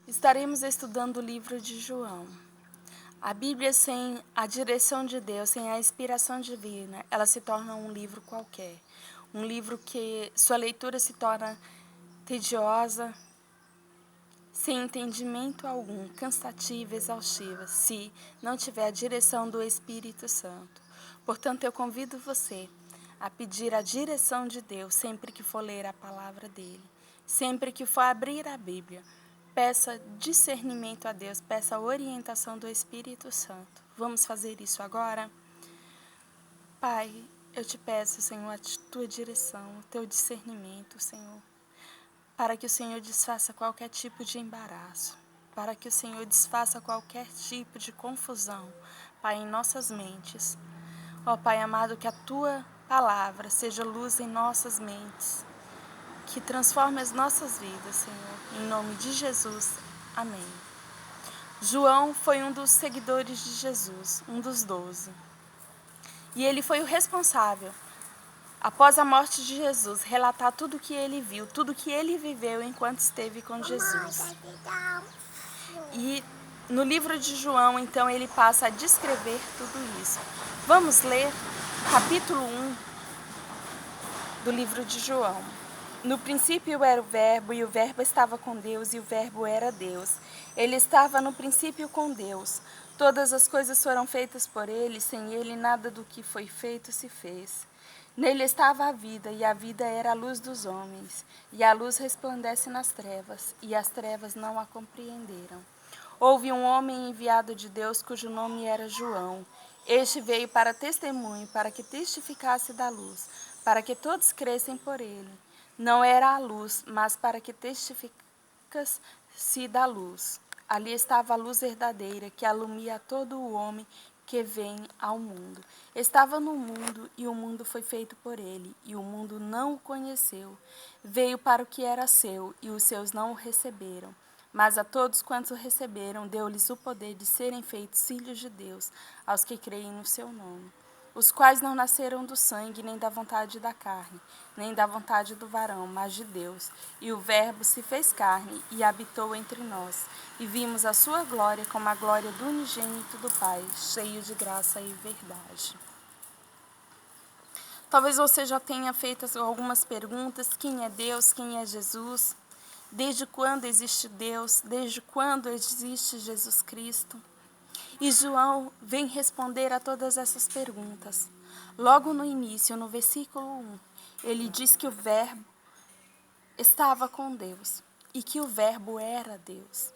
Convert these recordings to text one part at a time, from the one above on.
Estaremos estudando o livro de João. A Bíblia, sem a direção de Deus, sem a inspiração divina, ela se torna um livro qualquer. Um livro que sua leitura se torna tediosa, sem entendimento algum, cansativa, exaustiva, se não tiver a direção do Espírito Santo. Portanto, eu convido você a pedir a direção de Deus sempre que for ler a palavra dele, sempre que for abrir a Bíblia. Peça discernimento a Deus, peça a orientação do Espírito Santo. Vamos fazer isso agora? Pai, eu te peço, Senhor, a tua direção, o teu discernimento, Senhor, para que o Senhor desfaça qualquer tipo de embaraço, para que o Senhor desfaça qualquer tipo de confusão, Pai, em nossas mentes. Ó Pai amado, que a tua palavra seja luz em nossas mentes, que transforme as nossas vidas, Senhor, em nome de Jesus. Amém. João foi um dos seguidores de Jesus, um dos 12. E ele foi o responsável, após a morte de Jesus, relatar tudo o que ele viu, tudo o que ele viveu enquanto esteve com Jesus. E no livro de João, então, ele passa a descrever tudo isso. Vamos ler capítulo 1 do livro de João. No princípio era o Verbo, e o Verbo estava com Deus, e o Verbo era Deus. Ele estava no princípio com Deus. Todas as coisas foram feitas por ele, sem ele nada do que foi feito se fez. Nele estava a vida, e a vida era a luz dos homens. E a luz resplandece nas trevas, e as trevas não a compreenderam. Houve um homem enviado de Deus, cujo nome era João. Este veio para testemunho, para que testificasse da luz, para que todos crescem por ele. Não era a luz, mas para que testificasse da luz. Ali estava a luz verdadeira, que alumia todo o homem que vem ao mundo. Estava no mundo, e o mundo foi feito por ele, e o mundo não o conheceu. Veio para o que era seu, e os seus não o receberam. Mas a todos quantos o receberam, deu-lhes o poder de serem feitos filhos de Deus, aos que creem no seu nome, os quais não nasceram do sangue, nem da vontade da carne, nem da vontade do varão, mas de Deus. E o Verbo se fez carne e habitou entre nós, e vimos a sua glória como a glória do unigênito do Pai, cheio de graça e verdade. Talvez você já tenha feito algumas perguntas: quem é Deus, quem é Jesus? Desde quando existe Deus? Desde quando existe Jesus Cristo? E João vem responder a todas essas perguntas. Logo no início, no versículo 1, ele diz que o Verbo estava com Deus e que o Verbo era Deus.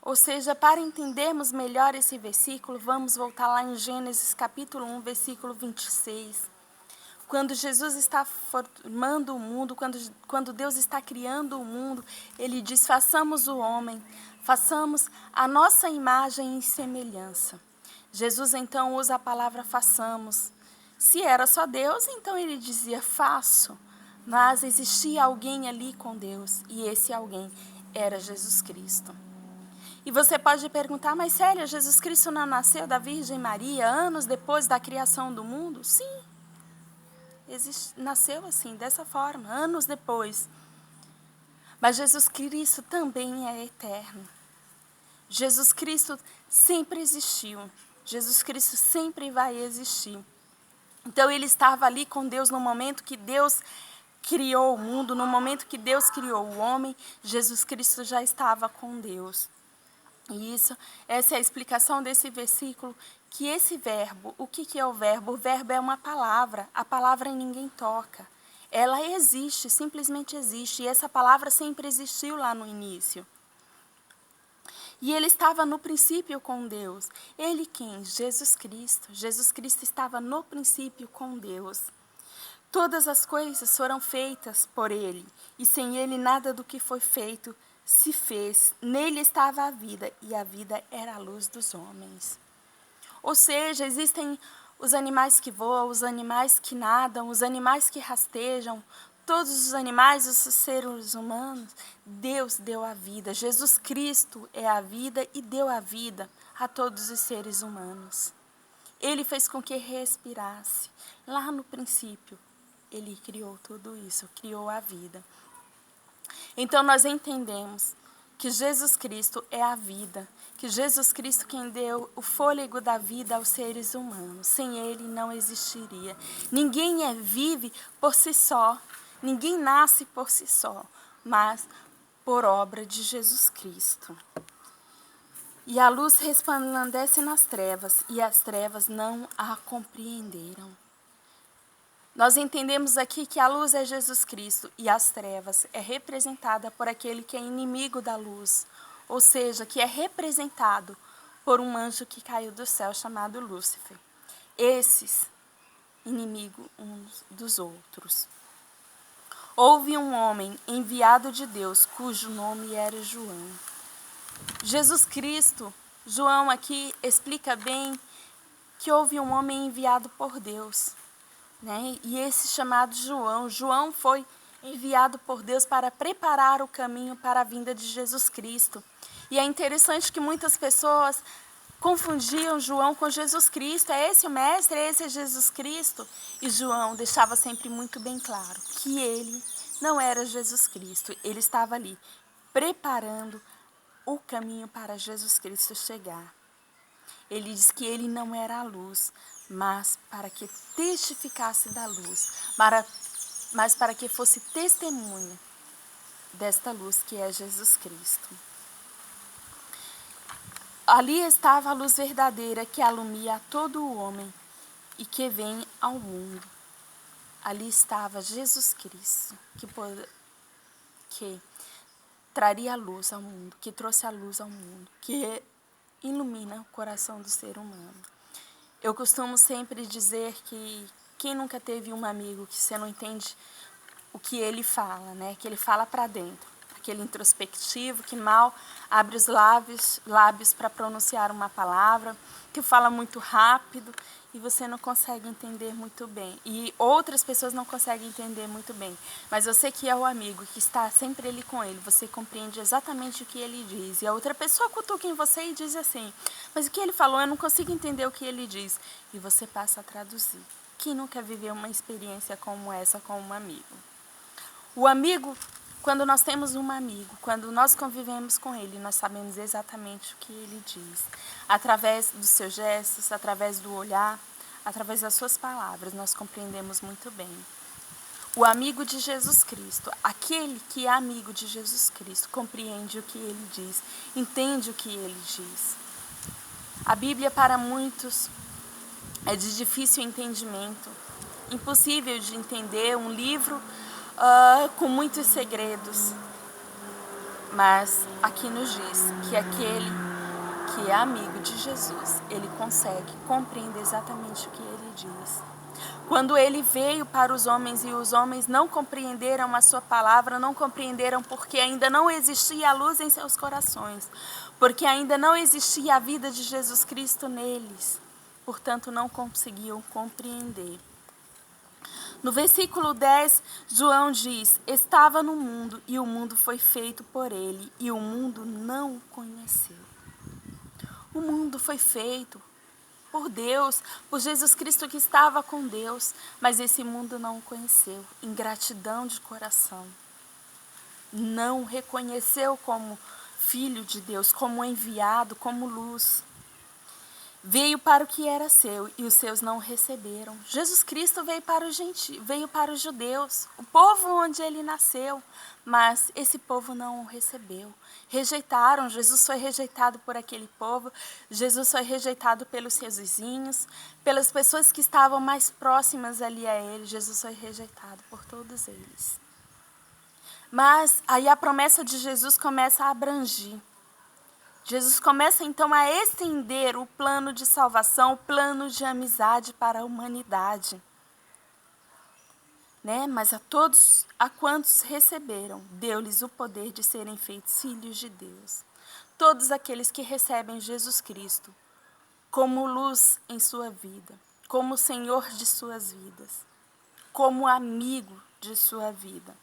Ou seja, para entendermos melhor esse versículo, vamos voltar lá em Gênesis capítulo 1, versículo 26. Quando Jesus está formando o mundo, quando Deus está criando o mundo, ele diz: façamos o homem, façamos a nossa imagem e semelhança. Jesus então usa a palavra façamos. Se era só Deus, então ele dizia faço. Mas existia alguém ali com Deus, e esse alguém era Jesus Cristo. E você pode perguntar: mas Célia, Jesus Cristo não nasceu da Virgem Maria anos depois da criação do mundo? Sim. Nasceu assim, dessa forma, anos depois. Mas Jesus Cristo também é eterno. Jesus Cristo sempre existiu. Jesus Cristo sempre vai existir. Então ele estava ali com Deus no momento que Deus criou o mundo, no momento que Deus criou o homem, Jesus Cristo já estava com Deus. E essa é a explicação desse versículo, que esse verbo, o que é o verbo? O verbo é uma palavra, a palavra ninguém toca. Ela existe, simplesmente existe, e essa palavra sempre existiu lá no início. E ele estava no princípio com Deus. Ele quem? Jesus Cristo. Jesus Cristo estava no princípio com Deus. Todas as coisas foram feitas por ele, e sem ele nada do que foi feito se fez. Nele estava a vida, e a vida era a luz dos homens. Ou seja, existem os animais que voam, os animais que nadam, os animais que rastejam, todos os animais, os seres humanos. Deus deu a vida. Jesus Cristo é a vida e deu a vida a todos os seres humanos. Ele fez com que respirasse. Lá no princípio, ele criou tudo isso, criou a vida. Então nós entendemos que Jesus Cristo é a vida, que Jesus Cristo quem deu o fôlego da vida aos seres humanos. Sem Ele não existiria. Ninguém vive por si só, ninguém nasce por si só, mas por obra de Jesus Cristo. E a luz resplandece nas trevas, e as trevas não a compreenderam. Nós entendemos aqui que a luz é Jesus Cristo e as trevas é representada por aquele que é inimigo da luz, ou seja, que é representado por um anjo que caiu do céu chamado Lúcifer. Esses, inimigos uns dos outros. Houve um homem enviado de Deus, cujo nome era João. Jesus Cristo, João aqui explica bem que houve um homem enviado por Deus. Né? E esse chamado João foi enviado por Deus para preparar o caminho para a vinda de Jesus Cristo. E é interessante que muitas pessoas confundiam João com Jesus Cristo. É esse o mestre? Esse é Jesus Cristo? E João deixava sempre muito bem claro que ele não era Jesus Cristo. Ele estava ali preparando o caminho para Jesus Cristo chegar. Ele diz que ele não era a luz, mas para que testificasse da luz, mas para que fosse testemunha desta luz que é Jesus Cristo. Ali estava a luz verdadeira que alumia a todo o homem e que vem ao mundo. Ali estava Jesus Cristo, que traria a luz ao mundo, que trouxe a luz ao mundo, que ilumina o coração do ser humano. Eu costumo sempre dizer que quem nunca teve um amigo que você não entende o que ele fala, né? Que ele fala para dentro, aquele introspectivo que mal abre os lábios para pronunciar uma palavra, que fala muito rápido e você não consegue entender muito bem. E outras pessoas não conseguem entender muito bem. Mas você que é o amigo, que está sempre ali com ele, você compreende exatamente o que ele diz. E a outra pessoa cutuca em você e diz assim, mas o que ele falou, eu não consigo entender o que ele diz. E você passa a traduzir. Quem nunca viveu uma experiência como essa com um amigo? O amigo, quando nós temos um amigo, quando nós convivemos com ele, nós sabemos exatamente o que ele diz. Através dos seus gestos, através do olhar, através das suas palavras, nós compreendemos muito bem. O amigo de Jesus Cristo, aquele que é amigo de Jesus Cristo, compreende o que ele diz, entende o que ele diz. A Bíblia, para muitos, é de difícil entendimento, impossível de entender, um livro com muitos segredos. Mas aqui nos diz que aquele que é amigo de Jesus, ele consegue compreender exatamente o que ele diz. Quando ele veio para os homens e os homens não compreenderam a sua palavra, não compreenderam porque ainda não existia a luz em seus corações, porque ainda não existia a vida de Jesus Cristo neles, portanto não conseguiam compreender. No versículo 10, João diz, estava no mundo e o mundo foi feito por ele e o mundo não o conheceu. O mundo foi feito por Deus, por Jesus Cristo que estava com Deus, mas esse mundo não o conheceu, ingratidão de coração. Não o reconheceu como filho de Deus, como enviado, como luz. Veio para o que era seu e os seus não o receberam. Jesus Cristo veio para os judeus, o povo onde ele nasceu, mas esse povo não o recebeu. Rejeitaram, Jesus foi rejeitado por aquele povo, Jesus foi rejeitado pelos seus vizinhos, pelas pessoas que estavam mais próximas ali a ele, Jesus foi rejeitado por todos eles. Mas aí a promessa de Jesus começa a abranger. Jesus começa então a estender o plano de salvação, o plano de amizade para a humanidade. Né? Mas a quantos receberam, deu-lhes o poder de serem feitos filhos de Deus. Todos aqueles que recebem Jesus Cristo como luz em sua vida, como Senhor de suas vidas, como amigo de sua vida.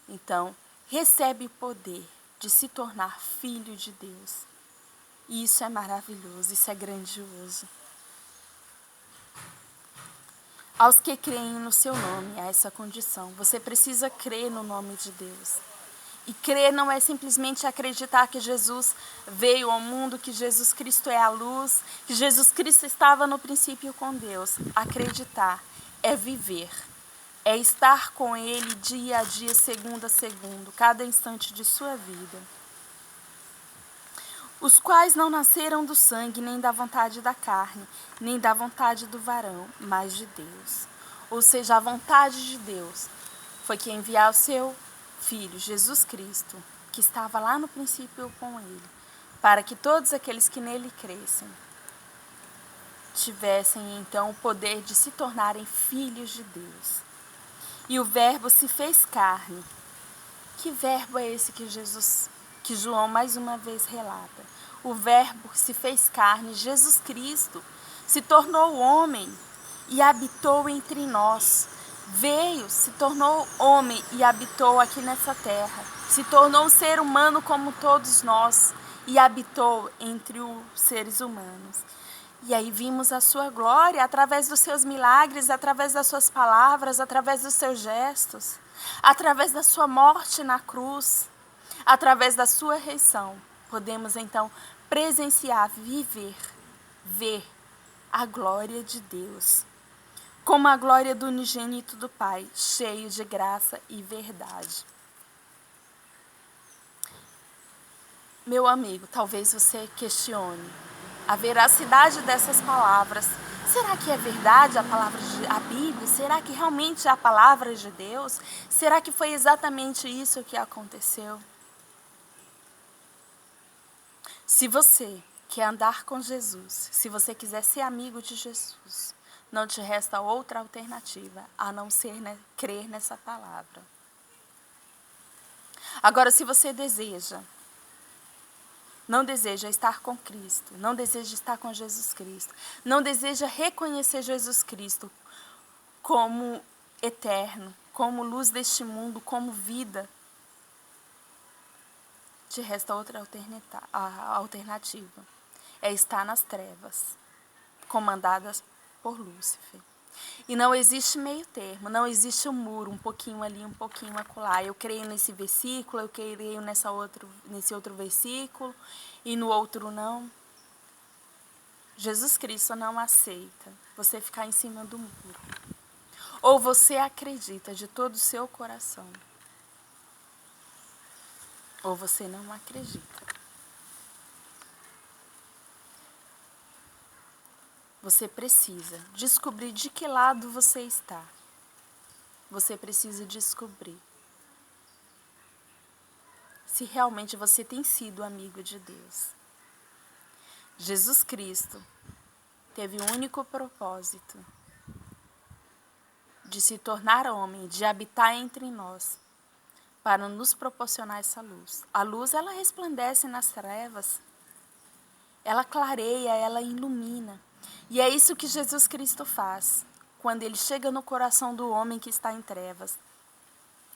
Então, recebe o poder de se tornar filho de Deus. E isso é maravilhoso, isso é grandioso. Aos que creem no seu nome, há essa condição. Você precisa crer no nome de Deus. E crer não é simplesmente acreditar que Jesus veio ao mundo, que Jesus Cristo é a luz, que Jesus Cristo estava no princípio com Deus. Acreditar é viver, é estar com Ele dia a dia, segundo a segundo, cada instante de sua vida. Os quais não nasceram do sangue, nem da vontade da carne, nem da vontade do varão, mas de Deus. Ou seja, a vontade de Deus foi que enviar o seu Filho, Jesus Cristo, que estava lá no princípio com Ele, para que todos aqueles que nele crescem tivessem então o poder de se tornarem filhos de Deus. E o Verbo se fez carne. Que verbo é esse que João mais uma vez relata? O Verbo se fez carne, Jesus Cristo, se tornou homem e habitou entre nós. Veio, se tornou homem e habitou aqui nessa terra. Se tornou um ser humano como todos nós e habitou entre os seres humanos. E aí vimos a sua glória através dos seus milagres, através das suas palavras, através dos seus gestos, através da sua morte na cruz, através da sua ressurreição. Podemos então presenciar, viver, ver a glória de Deus, como a glória do unigênito do Pai, cheio de graça e verdade. Meu amigo, talvez você questione a veracidade dessas palavras. Será que é verdade a Bíblia? Será que realmente é a palavra de Deus? Será que foi exatamente isso que aconteceu? Se você quer andar com Jesus, se você quiser ser amigo de Jesus, não te resta outra alternativa a não ser crer nessa palavra. Agora, se você não deseja estar com Cristo, não deseja estar com Jesus Cristo, não deseja reconhecer Jesus Cristo como eterno, como luz deste mundo, como vida, te resta outra alternativa. É estar nas trevas, comandadas por Lúcifer. E não existe meio termo, não existe um muro, um pouquinho ali, um pouquinho acolá. Eu creio nesse versículo, eu creio nesse outro versículo, e no outro não. Jesus Cristo não aceita você ficar em cima do muro. Ou você acredita de todo o seu coração, ou você não acredita. Você precisa descobrir de que lado você está. Você precisa descobrir se realmente você tem sido amigo de Deus. Jesus Cristo teve o único propósito de se tornar homem, de habitar entre nós, para nos proporcionar essa luz. A luz, ela resplandece nas trevas, ela clareia, ela ilumina. E é isso que Jesus Cristo faz. Quando ele chega no coração do homem que está em trevas,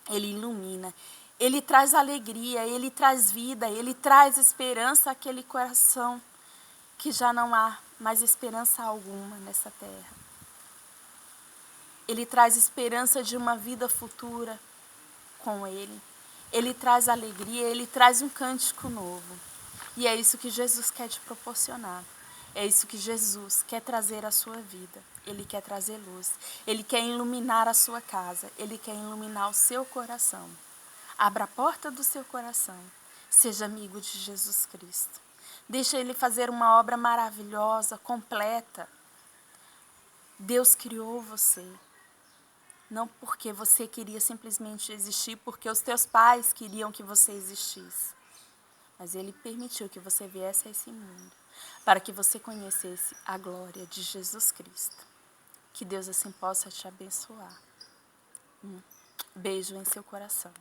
ele ilumina, ele traz alegria, ele traz vida, ele traz esperança àquele coração que já não há mais esperança alguma nessa terra. Ele traz esperança de uma vida futura com ele. Ele traz alegria, ele traz um cântico novo. E é isso que Jesus quer te proporcionar. É isso que Jesus quer trazer à sua vida. Ele quer trazer luz. Ele quer iluminar a sua casa. Ele quer iluminar o seu coração. Abra a porta do seu coração. Seja amigo de Jesus Cristo. Deixa Ele fazer uma obra maravilhosa, completa. Deus criou você. Não porque você queria simplesmente existir, porque os teus pais queriam que você existisse. Mas Ele permitiu que você viesse a esse mundo, para que você conhecesse a glória de Jesus Cristo. Que Deus assim possa te abençoar. Beijo em seu coração.